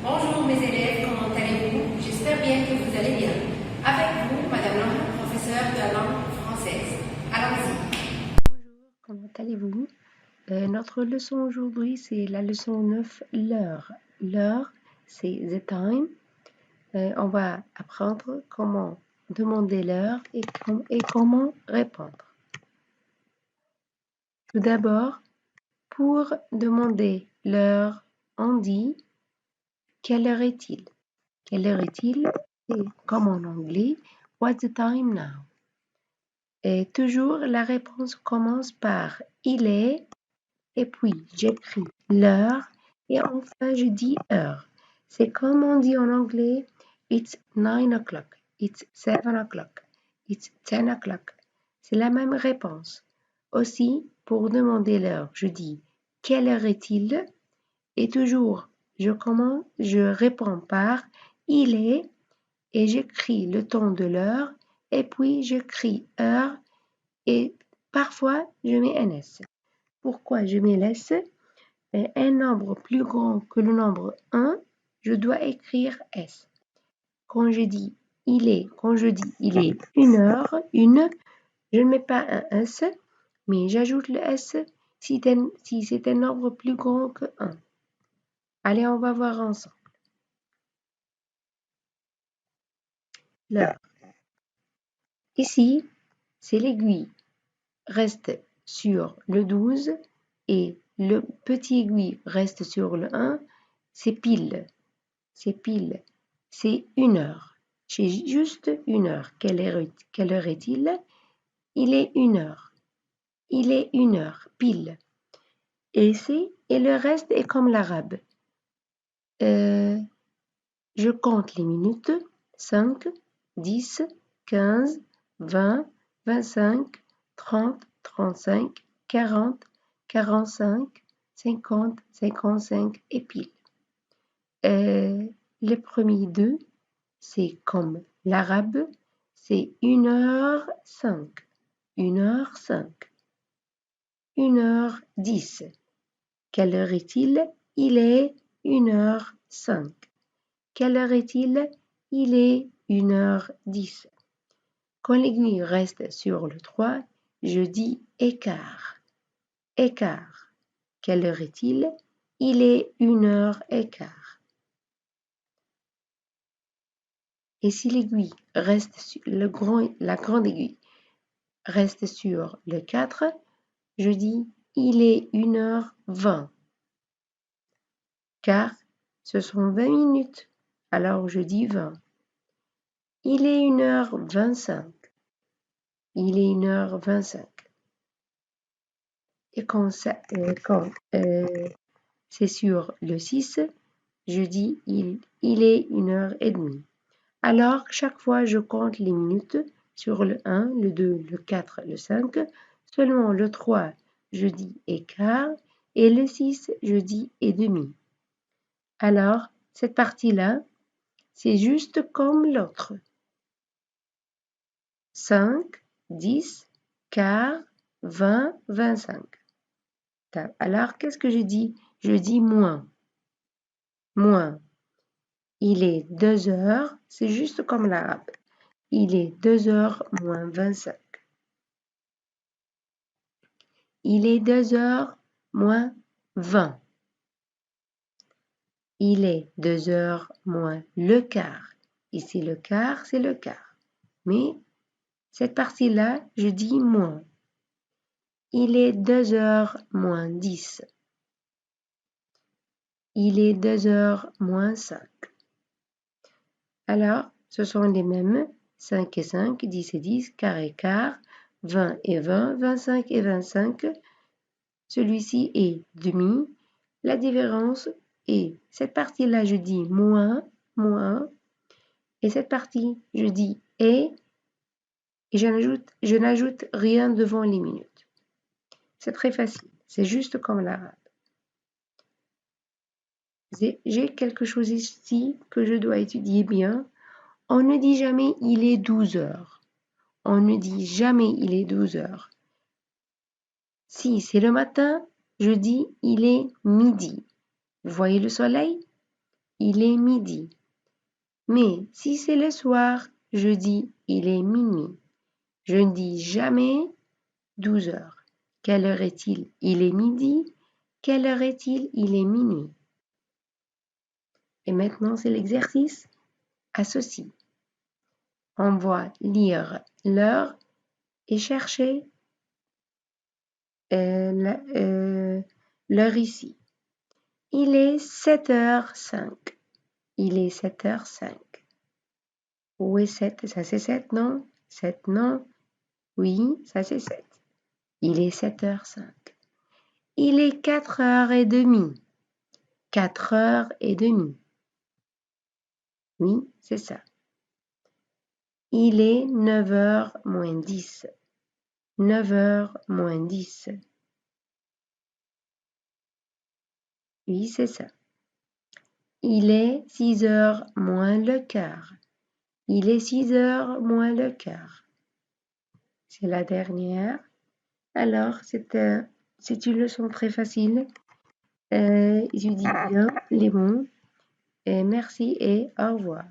Bonjour mes élèves, comment allez-vous? J'espère bien que vous allez bien. Avec vous, Madame Lang, professeure de langue française. Allons-y. Bonjour, comment allez-vous? Notre leçon aujourd'hui, c'est la leçon 9, l'heure. L'heure, c'est the time. On va apprendre comment demander l'heure et comment répondre. Tout d'abord, pour demander l'heure, on dit « Quelle heure est-il » ? Quelle heure est-il? C'est comme en anglais « What's the time now ?» Et toujours, la réponse commence par « Il est » et puis j'écris l'heure et enfin je dis heure. C'est comme on dit en anglais « It's 9 o'clock »,« It's 7 o'clock »,« It's 10 o'clock ». C'est la même réponse. Aussi, pour demander l'heure, je dis « Quelle heure est-il » et toujours, je réponds par « Il est » et j'écris le temps de l'heure et puis j'écris heure et parfois je mets un S. Pourquoi je mets l'S? Un nombre plus grand que le nombre 1, je dois écrire S. Quand je dis il est 1 heure, je ne mets pas un S, mais j'ajoute le S si c'est un nombre plus grand que 1. Allez, on va voir ensemble. L'heure. Ici, c'est l'aiguille. Reste sur le 12 et le petit aiguille reste sur le 1. C'est pile. C'est pile. C'est 1 heure. J'ai juste 1 heure. Quelle heure est-il? Il est 1 heure. Il est 1 heure, pile. Et le reste est comme l'arabe. Je compte les minutes. 5, 10, 15, 20, 25, 30, 35, 40, 45, 50, 55 et pile. Les premiers deux, c'est comme l'arabe, c'est 1h05, 1h05, 1h10. Quelle heure est-il? Il est 1h05. Quelle heure est-il? Il est 1h10. Quand l'aiguille reste sur le 3, je dis écart. Écart. Quelle heure est-il? Il est 1h15. Et si l'aiguille reste sur la grande aiguille reste sur le 4, je dis il est 1h20. Car ce sont 20 minutes. Alors je dis 20. Il est 1h25. Il est 1h25. Et quand c'est sur le 6, je dis il est 1h30. Alors, chaque fois, je compte les minutes sur le 1, le 2, le 4, le 5. Seulement le 3, je dis écart. Et le 6, je dis et demi. Alors, cette partie-là, c'est juste comme l'autre. 5, 10, quart, 20, 25. Alors, qu'est-ce que je dis? Je dis moins. Moins. Il est 2 heures, c'est juste comme l'arabe. Il est 2 heures moins 25. Il est 2 heures moins 20. Il est 2 heures moins le quart. Ici, le quart, c'est le quart. Mais cette partie-là, je dis moins. Il est 2 heures moins 10. Il est 2 heures moins 5. Alors, ce sont les mêmes. 5 et 5, 10 et 10, quart et quart, 20 et 20, 25 et 25. Celui-ci est demi. La différence est, cette partie-là, je dis moins, moins. Et cette partie, je dis et je n'ajoute rien devant les minutes. C'est très facile. C'est juste comme l'arabe. J'ai quelque chose ici que je dois étudier bien. On ne dit jamais il est 12 heures. On ne dit jamais il est 12 heures. Si c'est le matin, je dis il est midi. Vous voyez le soleil? il est midi. Mais si c'est le soir, je dis il est minuit. Je ne dis jamais 12 heures. Quelle heure est-il? Il est midi. Quelle heure est-il? Il est minuit. Et maintenant, c'est l'exercice. Associe. On va lire l'heure et chercher l'heure ici. Il est 7h05. Il est 7h05. Où est 7? Ça c'est 7, non? 7, non? Oui, ça c'est 7. Il est 7h05. Il est 4h30. 4h30. Oui, c'est ça. Il est 9h moins 10. 9h moins 10. Oui, c'est ça. Il est 6h moins le quart. Il est 6h moins le quart. C'est la dernière. Alors, c'est une leçon très facile. Étudie bien les mots. Et merci et au revoir.